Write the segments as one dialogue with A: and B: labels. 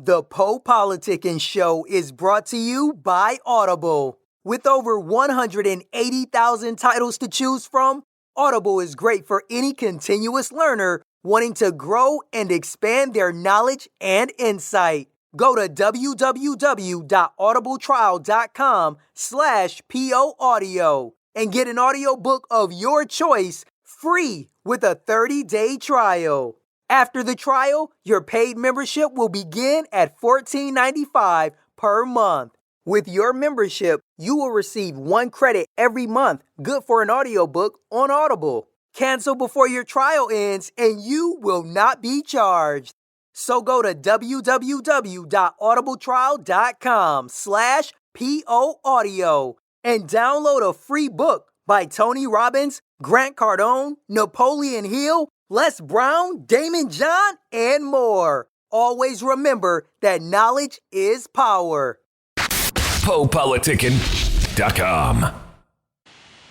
A: The PoPolitickin show is brought to you by Audible. With over 180,000 titles to choose from, Audible is great for any continuous learner wanting to grow and expand their knowledge and insight. Go to www.audibletrial.com/POAudio and get an audiobook of your choice free with a 30-day trial. After the trial, your paid membership will begin at $14.95 per month. With your membership, you will receive 1 credit every month, good for an audiobook on Audible. Cancel before your trial ends and you will not be charged. So go to www.audibletrial.com/POAudio and download a free book by Tony Robbins, Grant Cardone, Napoleon Hill, Les Brown, Damon John, and more. Always remember that knowledge is power.
B: PoPolitickin.com.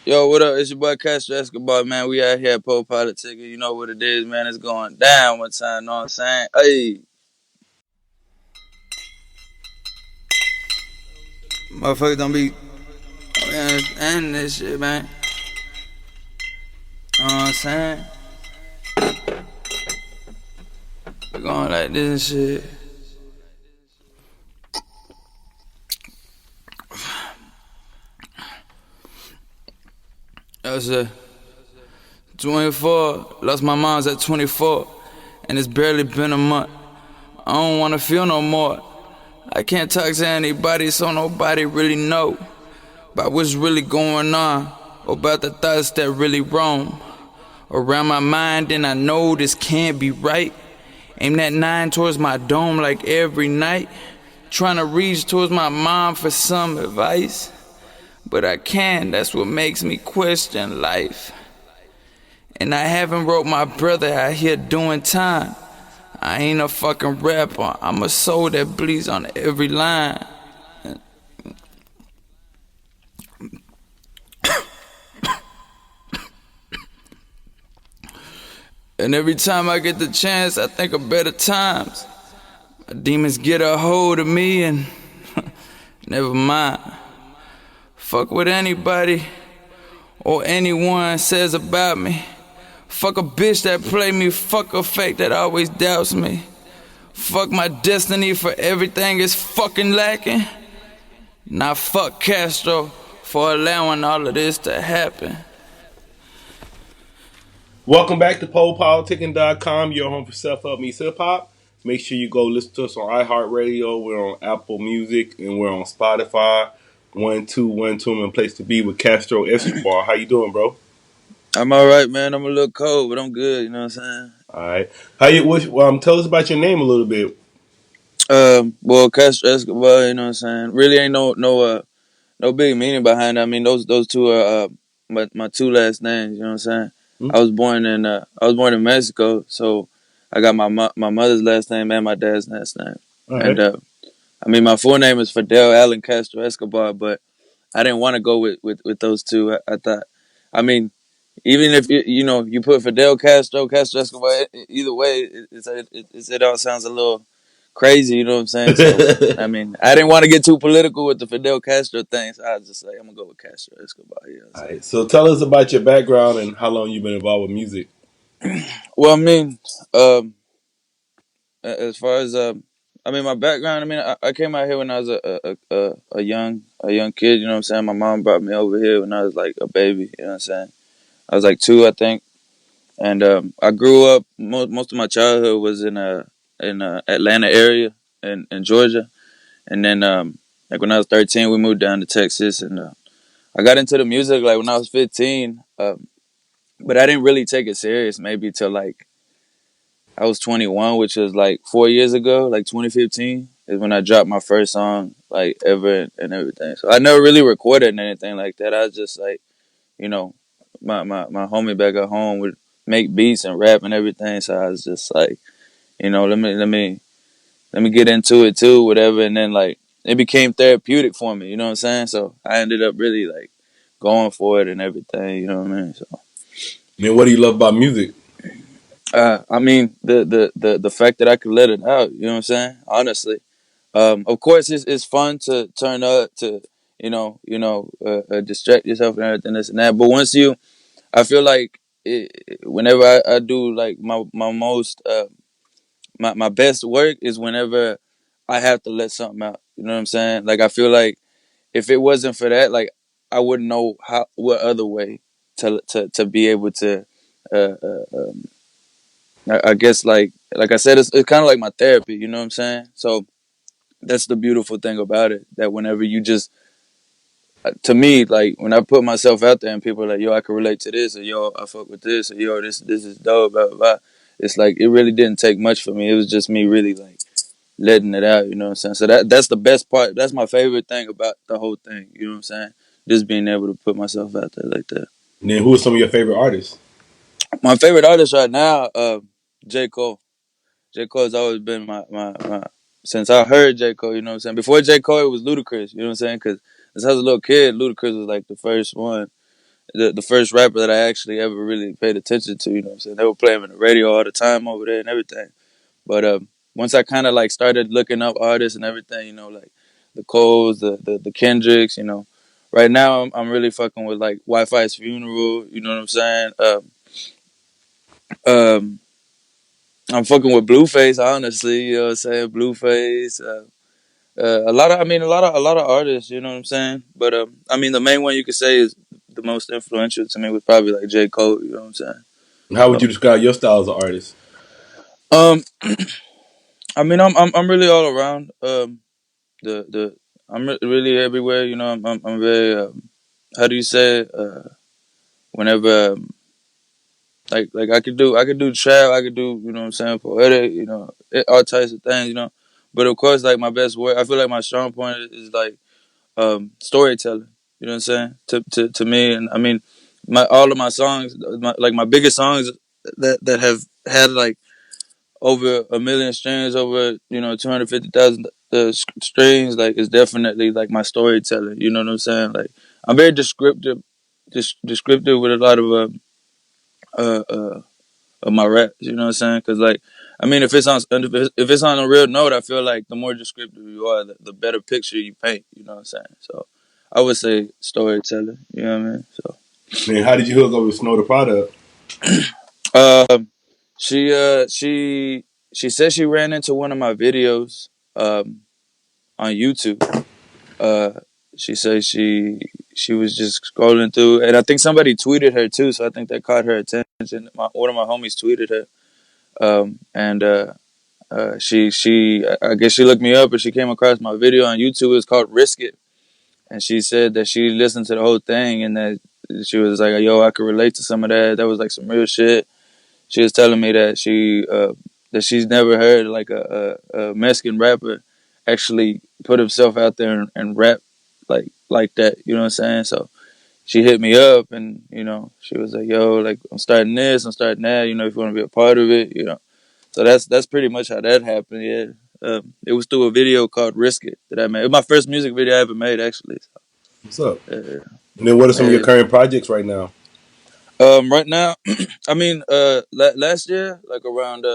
C: Yo, what up? It's your boy Castro Escobar, man. We out here at PoPolitickin. You know what it is, man. It's going down one time, know what I'm saying? Hey. Motherfuckers don't be understanding this shit, man. Know what I'm saying? We're going like this and shit. I was 24, lost my mom's at 24, and it's barely been a month. I don't wanna feel no more. I can't talk to anybody, so nobody really know about what's really going on, or about the thoughts that really roam around my mind, and I know this can't be right. Aim that 9 towards my dome like every night, trying to reach towards my mom for some advice. But I can, that's what makes me question life. And I haven't wrote my brother out here doing time. I ain't a fucking rapper, I'm a soul that bleeds on every line. And every time I get the chance, I think of better times. My demons get a hold of me and never mind. Fuck what anybody or anyone says about me. Fuck a bitch that play me, fuck a fake that always doubts me. Fuck my destiny for everything is fucking lacking. Now fuck Castro for allowing all of this to happen.
D: Welcome back to PoPolitickin.com, your home for self-help meets hip-hop. Make sure you go listen to us on iHeartRadio. We're on Apple Music, and we're on Spotify. 1-2-1-2, and place to be with Castro Escobar. How you doing, bro?
C: I'm all right, man. I'm a little cold, but I'm good. You know what I'm saying?
D: All right. How you? Tell us about your name a little bit.
C: Well, Castro Escobar. You know what I'm saying? Really ain't no big meaning behind it. I mean, those two are my two last names. You know what I'm saying?
D: Mm-hmm.
C: I was born in Mexico, so I got my mother's last name and my dad's last name.
D: All right.
C: And I mean, my full name is Fidel Alan Castro Escobar, but I didn't want to go with those two. I thought, I mean, even if you put Fidel Castro Escobar, either way, it all sounds a little crazy. You know what I'm saying? So I mean, I didn't want to get too political with the Fidel Castro thing, so I was just like, I'm gonna go with Castro Escobar. You know
D: all right. So tell us about your background and how long you've been involved with music.
C: Well, I mean, as far as I mean, my background. I mean, I came out here when I was a young kid. You know what I'm saying? My mom brought me over here when I was like a baby. You know what I'm saying? I was like 2, I think, and I grew up. Most of my childhood was in Atlanta area in Georgia, and then like when I was 13, we moved down to Texas, and I got into the music like when I was 15, but I didn't really take it serious maybe till like I was 21, which was like 4 years ago, like 2015 is when I dropped my first song like ever and everything. So I never really recorded anything like that. I was just like, you know, my homie back at home would make beats and rap and everything. So I was just like, you know, let me get into it too, whatever. And then like it became therapeutic for me. You know what I'm saying? So I ended up really like going for it and everything. You know what I mean? So.
D: Man, what do you love about music?
C: I mean, the fact that I could let it out, you know what I'm saying? Honestly, of course, it's fun to turn up to, distract yourself and everything this and that. But once you, I feel like whenever I do like my most my best work is whenever I have to let something out. You know what I'm saying? Like I feel like if it wasn't for that, like I wouldn't know what other way to be able to. Uh, uh, um, I guess like I said, it's kind of like my therapy. You know what I'm saying? So that's the beautiful thing about it. That whenever you just to me, like when I put myself out there and people are like, yo, I can relate to this, or yo, I fuck with this, or yo, this is dope, blah blah blah. It's like it really didn't take much for me. It was just me really like letting it out, you know what I'm saying? So that's the best part. That's my favorite thing about the whole thing, you know what I'm saying? Just being able to put myself out there like that.
D: And then who are some of your favorite artists?
C: My favorite artist right now, J. Cole. J. Cole has always been my since I heard J. Cole, you know what I'm saying? Before J. Cole, it was Ludacris, you know what I'm saying? Because as I was a little kid, Ludacris was like the first one, the first rapper that I actually ever really paid attention to, you know what I'm saying? They would play him in the radio all the time over there and everything. But once I kind of like started looking up artists and everything, you know, like the Coles, the Kendricks, you know. Right now, I'm really fucking with like Wi-Fi's Funeral. You know what I'm saying? Um, I'm fucking with Blueface, honestly. You know what I'm saying? Blueface. A lot of artists. You know what I'm saying? But I mean, the main one you could say is the most influential to me was probably like J. Cole. You know what I'm saying?
D: And how would
C: So,
D: you describe your style as an artist?
C: um, I mean, I'm really all around. The I'm really everywhere. You know, I'm very how do you say it? Whenever like I could do trap, I could do, you know what I'm saying, poetic, you know, all types of things, you know. But of course, like my best work, I feel like my strong point is like storytelling. You know what I'm saying? To me, and I mean, my all of my songs, my biggest songs that have had like over a million streams, over 250,000 streams, like it's definitely like my storytelling. You know what I'm saying? Like I'm very descriptive, descriptive with a lot uh, uh, of my raps. You know what I'm saying? Because like I mean, if it's on a real note, I feel like the more descriptive you are, the better picture you paint. You know what I'm saying? So I would say storytelling. You know what I mean? So.
D: And then how did you hook up with Snow the Product?
C: Um, she said she ran into one of my videos on YouTube. Uh, she said she was just scrolling through, and I think somebody tweeted her too. So I think that caught her attention. One of my homies tweeted her, and she I guess she looked me up, and she came across my video on YouTube. It's called Risk It, and she said that she listened to the whole thing, and that she was like, "Yo, I could relate to some of that. That was like some real shit." She was telling me that she's never heard like a Mexican rapper actually put himself out there and rap like that. You know what I'm saying? So she hit me up, and she was like, "Yo, like I'm starting this, I'm starting that. You know, if you want to be a part of it, you know." So that's pretty much how that happened. Yeah, it was through a video called "Risk It" that I made. It was my first music video I ever made, actually.
D: What's up?
C: So,
D: And then what are some of your
C: yeah.
D: current projects right now?
C: Right now, I mean, last year, like around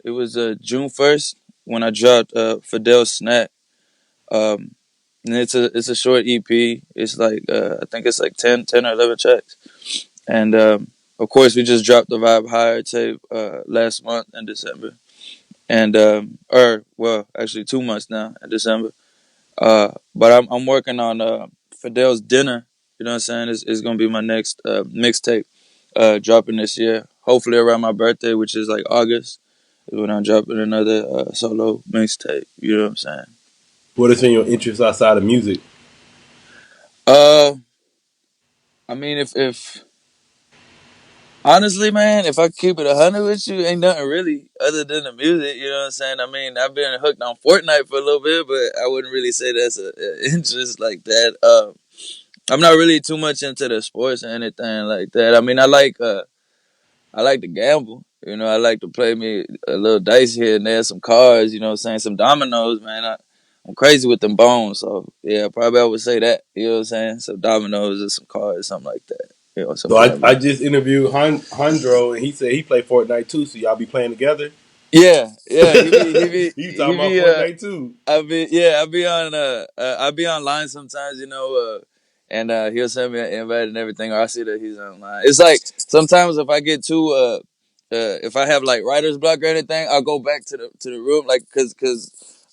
C: it was June 1st when I dropped Fidel Snack. Um, and it's a short EP. It's like I think it's like 10 or 11 tracks. And of course, we just dropped the Vibehigher tape last month in December. And or well, actually 2 months now in December. But I'm working on Fidel's Dinner. You know what I'm saying? It's gonna be my next mixtape dropping this year. Hopefully around my birthday, which is like August, is when I'm dropping another solo mixtape. You know what I'm saying?
D: What are some of your interests outside of music?
C: Uh, I mean, if honestly, man, if I keep it 100 with you, ain't nothing really other than the music. You know what I'm saying? I mean, I've been hooked on Fortnite for a little bit, but I wouldn't really say that's a interest like that. I'm not really too much into the sports or anything like that. I mean, I like to gamble. You know, I like to play me a little dice here and there, some cards. You know what I'm saying? Some dominoes, man. I'm crazy with them bones, so yeah, probably I would say that. You know what I'm saying? Some dominoes or some cards, something like that. or
D: So
C: something like
D: I
C: that.
D: just interviewed Hondro, and he said he played Fortnite too. So y'all be playing together.
C: Yeah, yeah.
D: He
C: He
D: talking about
C: be
D: Fortnite too.
C: I be on I be online sometimes, and he'll send me an invite and everything, or I see that he's online. It's like sometimes if I get too if I have like writer's block or anything, I'll go back to the room, like cause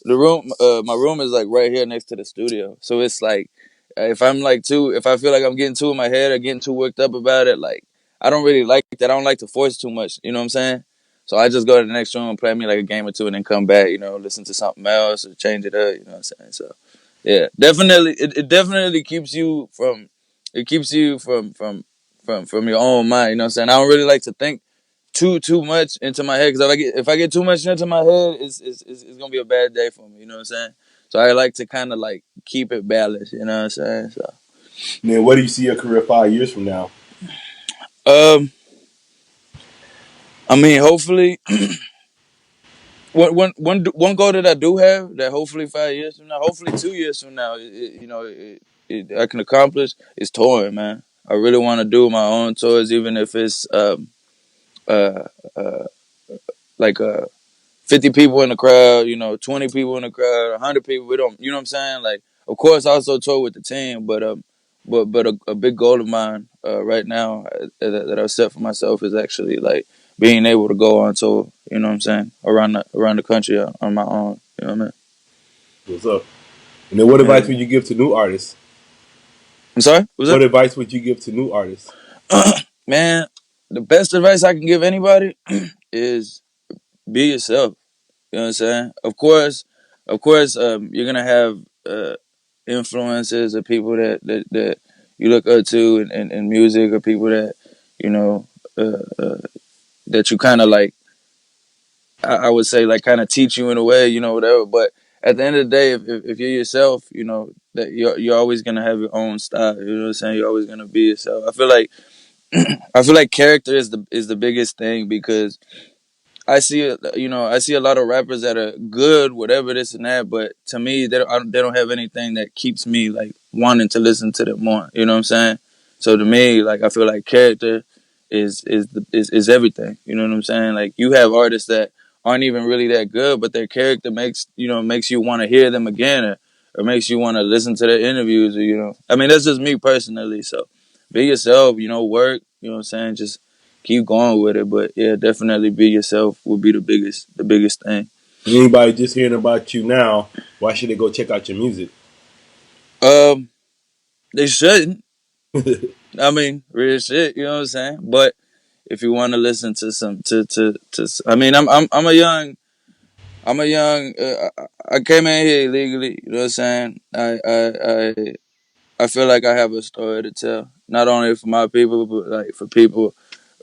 C: the room my room is like right here next to the studio, so it's like if I'm like too if I feel like I'm getting too in my head or getting too worked up about it, like I don't really like that. I don't like to force too much. You know what I'm saying? So I just go to the next room and play me like a game or two, and then come back. Listen to something else or change it up. You know what I'm saying? So yeah, definitely, it definitely keeps you from from your own mind. You know what I'm saying? I don't really like to think too much into my head, because if I get too much into my head, it's gonna be a bad day for me. You know what I'm saying? So I like to kind of like keep it balanced. You know what I'm saying? So
D: Man, what do you see your career 5 years from now?
C: um, I mean, hopefully. One goal that I do have, that hopefully 5 years from now, hopefully 2 years from now, I can accomplish, is touring, man. I really want to do my own tours, even if it's uh, uh, like 50 people in the crowd, 20 people in the crowd, 100 people. We don't, you know what I'm saying? Like, of course, I also tour with the team, but a big goal of mine right now that I've set for myself is actually like being able to go on tour. You know what I'm saying? Around the country on my own. You know what I mean?
D: What's up? And then what advice
C: Yeah.
D: would you give to new artists?
C: I'm sorry. What's
D: What
C: that?
D: advice would you give to new artists?
C: Man, the best advice I can give anybody is be yourself. You know what I'm saying? Of course, you're gonna have influences of people that you look up to in music, or people that you know that you kind of like. I would say like kind of teach you in a way, whatever. But at the end of the day, if you're yourself, that you're always gonna have your own style. You know what I'm saying? You're always gonna be yourself. I feel like character is the biggest thing, because I see a lot of rappers that are good, whatever this and that, but to me, they don't have anything that keeps me like wanting to listen to them more. You know what I'm saying? So to me, like I feel like character is everything. You know what I'm saying? Like you have artists that aren't even really that good, but their character makes you want to hear them again, or makes you want to listen to their interviews, or I mean that's just me personally. So be yourself. Work. You know what I'm saying? Just keep going with it. But yeah, definitely be yourself will be the biggest thing.
D: Anybody just hearing about you now, why should they go check out your music?
C: Um, they shouldn't. I mean, real shit. You know what I'm saying? But if you want to listen to some, I mean, I'm a young. I came in here illegally. You know what I'm saying? I feel like I have a story to tell, not only for my people, but like for people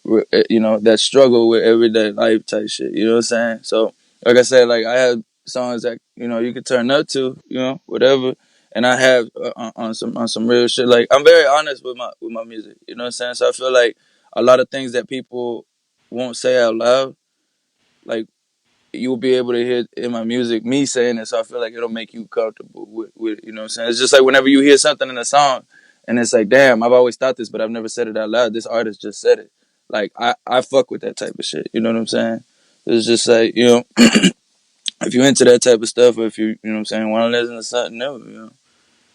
C: that struggle with everyday life type shit. You know what I'm saying? So, like I said, like I have songs that you can turn up to, whatever. And I have on some real shit. Like I'm very honest with my music. You know what I'm saying? So I feel like a lot of things that people won't say out loud, like you'll be able to hear in my music me saying it. So I feel like it'll make you comfortable with you know what I'm saying? It's just like whenever you hear something in a song and it's like, damn, I've always thought this, but I've never said it out loud. This artist just said it. Like I fuck with that type of shit. You know what I'm saying? It's just like, if you into that type of stuff, or if you know what I'm saying, want to listen to something new.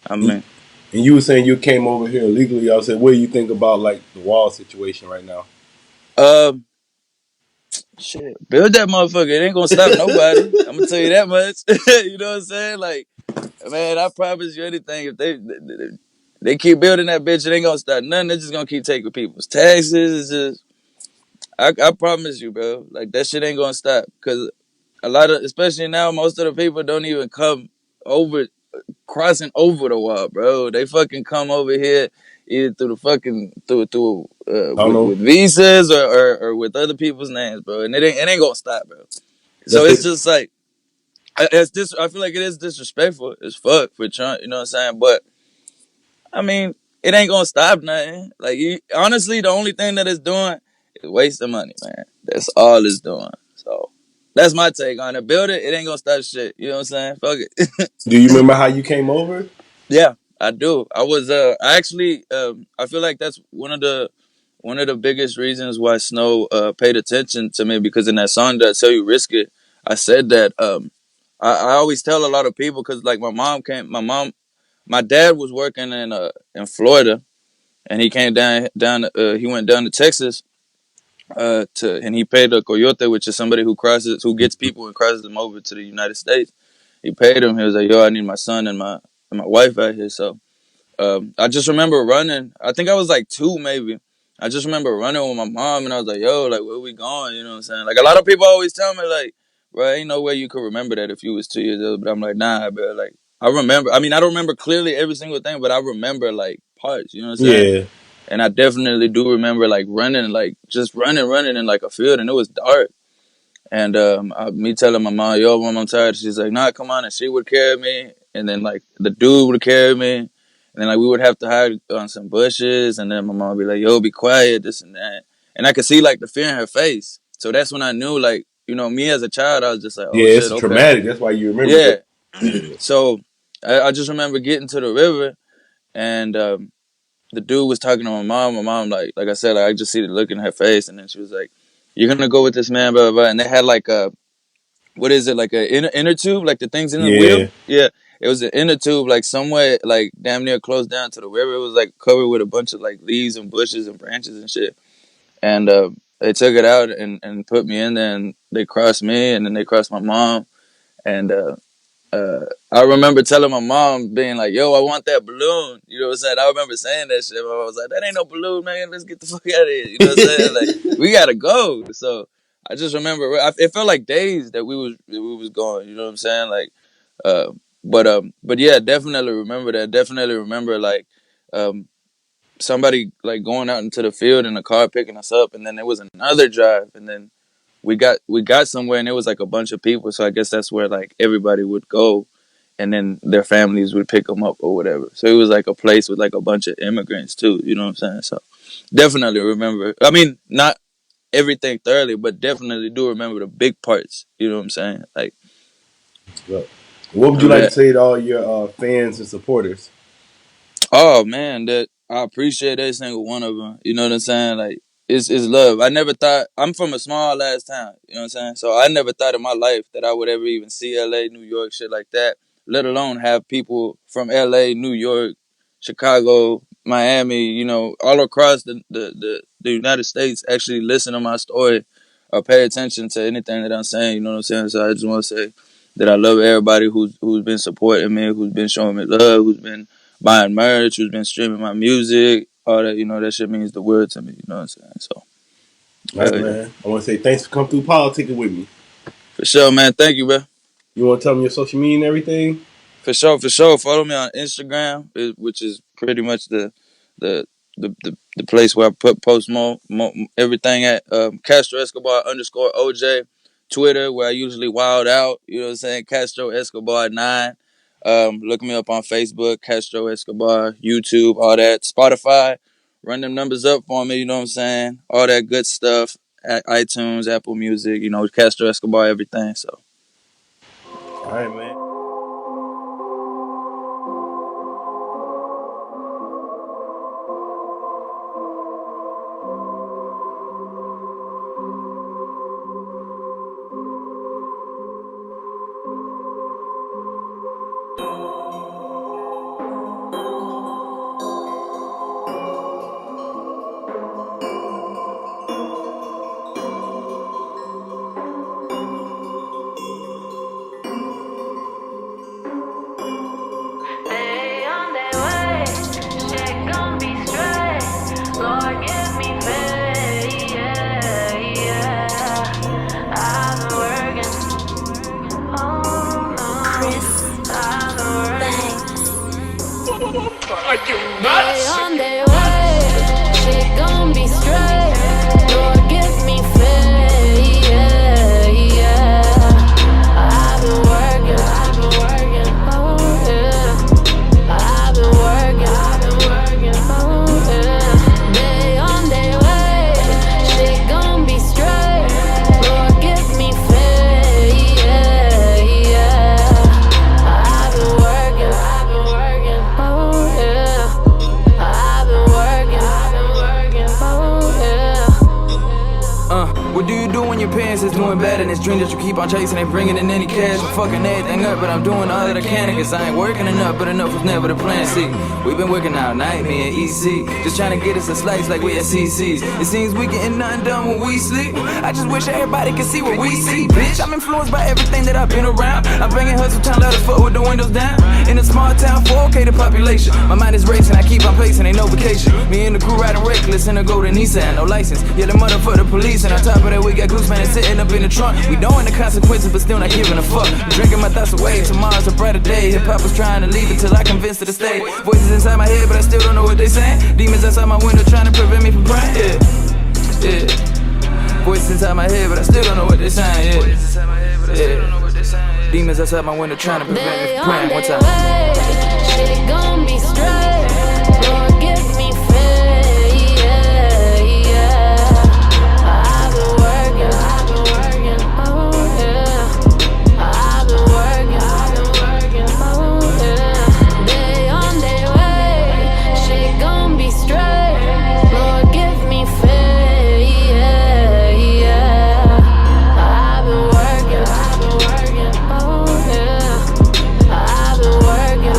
C: I
D: And
C: mean,
D: you were saying you came over here illegally. I said, what do you think about like the wall situation right now?
C: um, shit, build that motherfucker. It ain't gonna stop nobody. I'm gonna tell you that much. You know what I'm saying? Like, man, I promise you anything. If they keep building that bitch, it ain't gonna stop nothing. They're just gonna keep taking people's taxes. It's just, I promise you, bro. Like that shit ain't gonna stop, because a lot of, especially now, most of the people don't even come over, crossing over the wall, bro. They fucking come over here either through the fucking through
D: I don't know.
C: with visas, or with other people's names, bro. And it ain't gonna stop, bro. So
D: Let's
C: it's
D: say
C: just like I feel like it is disrespectful as fuck for Trump. You know what I'm saying? But I mean, it ain't gonna stop nothing. Like honestly, the only thing that it's doing is wasting money, man. That's all it's doing. So that's my take on it. Build it, it ain't gonna stop shit. You know what I'm saying? Fuck it.
D: do you remember how you came over?
C: Yeah. I do. I was I actually I feel like that's one of the biggest reasons why Snow paid attention to me, because in that song that Tell You Risk It, I said that I always tell a lot of people, because like my dad was working in Florida, and he came he went down to Texas and he paid a coyote, which is somebody who gets people and crosses them over to the United States. He paid him. He was like, "Yo, I need my son and my wife out here." So I just remember running. I think I was like 2, maybe. I just remember running with my mom, and I was like, "Yo, like, where we going?" You know what I'm saying? Like, a lot of people always tell me, like, "Bro, ain't no way you could remember that if you was 2 years old." But I'm like, "Nah, bro. Like, I remember. I mean, I don't remember clearly every single thing, but I remember like parts. You know what I'm saying?"
D: Yeah.
C: And I definitely do remember like running, like just running in like a field, and it was dark. And me telling my mom, "Yo, Mom, I'm tired." She's like, "Nah, come on," and she would carry me, and then like the dude would carry me, and then like we would have to hide on some bushes, and then my mom would be like, "Yo, be quiet," this and that, and I could see like the fear in her face. So that's when I knew, like, me as a child, I was just like, "Oh
D: Yeah,
C: shit,
D: it's
C: okay."
D: traumatic. That's why you remember
C: Yeah.
D: it. Yeah.
C: So I just remember getting to the river, and the dude was talking to my mom. My mom, like I said, like, I just see the look in her face, and then she was like, "You're gonna go with this man, blah blah blah." And they had like a, what is it, like a inner tube, like the things in the wheel?
D: Yeah.
C: Yeah, it was an inner tube, like somewhere like damn near close down to the river. It was like covered with a bunch of like leaves and bushes and branches and shit. And they took it out and put me in there, and they crossed me, and then they crossed my mom. And I remember telling my mom, being like, "Yo, I want that balloon." You know what I'm saying? I remember saying that shit. My mom was like, "That ain't no balloon, man. Let's get the fuck out of here." You know what I'm saying? Like, we gotta go. So I just remember, it felt like days that we was going. You know what I'm saying? Like, uh, but yeah, definitely remember that. Definitely remember like um, somebody like going out into the field in a car picking us up, and then there was another drive, and then we got somewhere, and it was like a bunch of people. So I guess that's where like everybody would go, and then their families would pick them up or whatever. So it was like a place with like a bunch of immigrants too. You know what I'm saying? So definitely remember. I mean, not everything thoroughly, but definitely do remember the big parts. You know what I'm saying? Like,
D: Well, what would you like to
C: yeah.
D: say to all your fans and supporters?
C: Oh man, that I appreciate every single one of them. You know what I'm saying? Like, it's love. I never thought, I'm from a small ass town. You know what I'm saying? So I never thought in my life that I would ever even see LA, New York, shit like that. Let alone have people from LA, New York, Chicago, Miami, all across the United States actually listen to my story or pay attention to anything that I'm saying. You know what I'm saying? So I just want to say that I love everybody who's been supporting me, who's been showing me love, who's been buying merch, who's been streaming my music, all that. That shit means the world to me. You know what I'm saying? So,
D: All right,
C: hell yeah.
D: man. I want to say thanks for coming through politicking with me.
C: For sure, man. Thank you, bro.
D: You want to tell me your social media and everything?
C: For sure, for sure. Follow me on Instagram, which is pretty much the the place where I post more everything at Castro Escobar _OJ. Twitter, where I usually wild out. You know what I'm saying? Castro Escobar 9. Look me up on Facebook, Castro Escobar, YouTube, all that. Spotify, run them numbers up for me. You know what I'm saying? All that good stuff. At iTunes, Apple Music. Castro Escobar, everything. So.
D: All right, man.
B: On their way, shit gon' be straight. Lord, give me faith, yeah, yeah. I've been working, oh yeah. I've been working, oh yeah. They on their way, shit gon' be straight. Lord, give me faith, yeah, yeah. I've been working, oh yeah.
E: ass dream that you keep on chasing, ain't bringing in any cash. I'm fucking everything up, but I'm doing all that I can. Cause I ain't working enough, but enough was never the plan. See, we've been working all night, me and EC, just trying to get us a slice like we at CC's. It seems we getting nothing done when we sleep. I just wish everybody could see what we see, bitch. I'm influenced by everything that I've been around. I'm banging hustle time, let us fuck with the windows down. In a small town, 4K the population. My mind is racing, I keep on pacing, ain't no vacation. Me and the crew riding reckless in a golden Nissan, no license. Yeah, the mother for the police, and on top of that we got goose man sitting up in the trunk. We knowing the consequences, but still not giving a fuck. Drinking my thoughts away, tomorrow's a brighter day. Hip hop was trying to leave until I convinced her to stay. Voices inside my head, but I still don't know what they saying. Demons outside my window trying to prevent me from crying. Yeah. Voices inside my head, but I still don't know what they saying. Yeah. Demons outside my window trying to prevent me from crying. One time.
B: Shit gon' be straight. Lord, give me faith. Yeah, yeah. I've been working. Oh yeah. I've been working. Oh yeah. Day on day way. Shit gon' be straight. Lord, give me faith. Yeah, yeah. I've been working. Oh yeah. I've been working.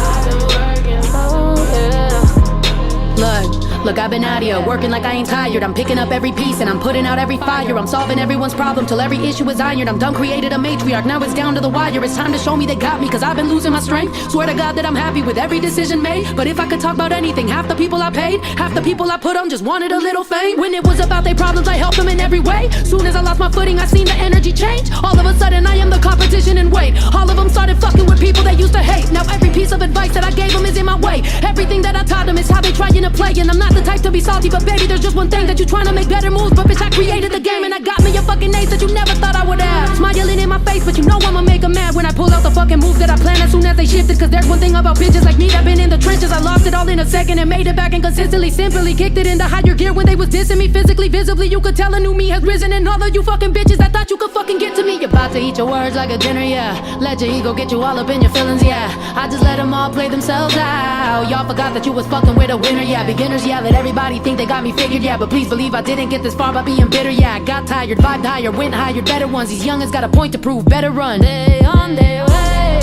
F: Look, I've been out here working like I ain't tired. I'm picking up every piece and I'm putting out every fire. I'm solving everyone's problem till every issue is ironed. I'm done created a matriarch, now it's down to the wire. It's time to show me they got me, cause I've been losing my strength. Swear to God that I'm happy with every decision made. But if I could talk about anything, half the people I paid, half the people I put on just wanted a little fame. When it was about their problems, I helped them in every way. Soon as I lost my footing, I seen the energy change. All of a sudden I am the competition in weight. All of them started fucking with people they used to hate. Now every piece of advice that I gave them is in my way. Everything that I taught them is how they trying to play. And I'm not the type to be salty, but baby, there's just one thing that you trying to make better moves. But bitch, I created the game and I got me a fucking ace that you never thought I would have. Smiling in my face, but you know I'ma make 'em mad when I pull out the fucking moves that I planned as soon as they shifted. Cause there's one thing about bitches like me that been in the trenches. I lost it all in a second and made it back and consistently, simply kicked it into higher gear when they was dissing me physically, visibly. You could tell a new me has risen, and all of you fucking bitches that thought you could fucking get to me, you're about to eat your words like a dinner, yeah. Let your ego get you all up in your feelings, yeah. I just let them all play themselves out. Y'all forgot that you was fucking with a winner, yeah. Beginners, yeah. Let everybody think they got me figured, yeah. But please believe I didn't get this far by being bitter, yeah. I got tired, vibed higher, went higher, better ones. These youngins got a point to prove, better run.
B: Day on day way.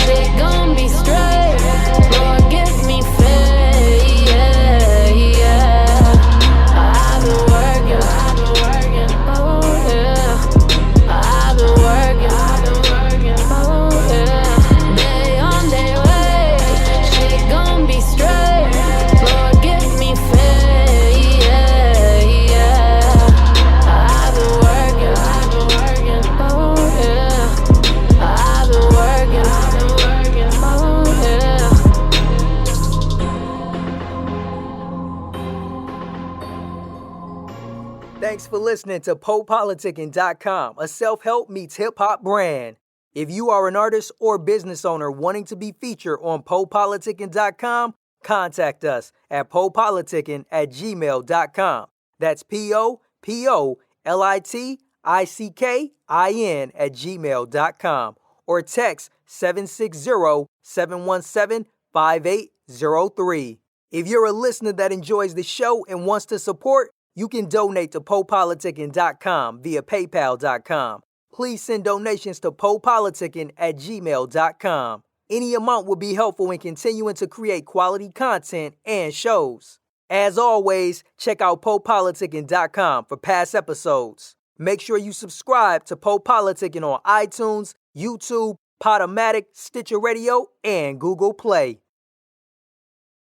B: Shit gon' be straight. Lord, give me faith. Yeah, yeah. I've been working. Oh yeah. I've been working. Oh yeah. Day on day way. Shit gon' be straight. Lord, give me faith. Yeah, yeah. I've been working. Oh yeah. I've been working. Oh yeah.
A: Thanks for listening to PoPolitickin.com, a self-help meets hip-hop brand. If you are an artist or business owner wanting to be featured on PoPolitickin.com, contact us at PoPolitickin@gmail.com. That's PoPolitickin@gmail.com. Or text 760-717-5803. If you're a listener that enjoys the show and wants to support, you can donate to PoPolitickin.com via PayPal.com. Please send donations to PoPolitickin@gmail.com. Any amount will be helpful in continuing to create quality content and shows. As always, check out PoPolitickin.com for past episodes. Make sure you subscribe to PoPolitickin on iTunes, YouTube, Podomatic, Stitcher Radio, and Google Play.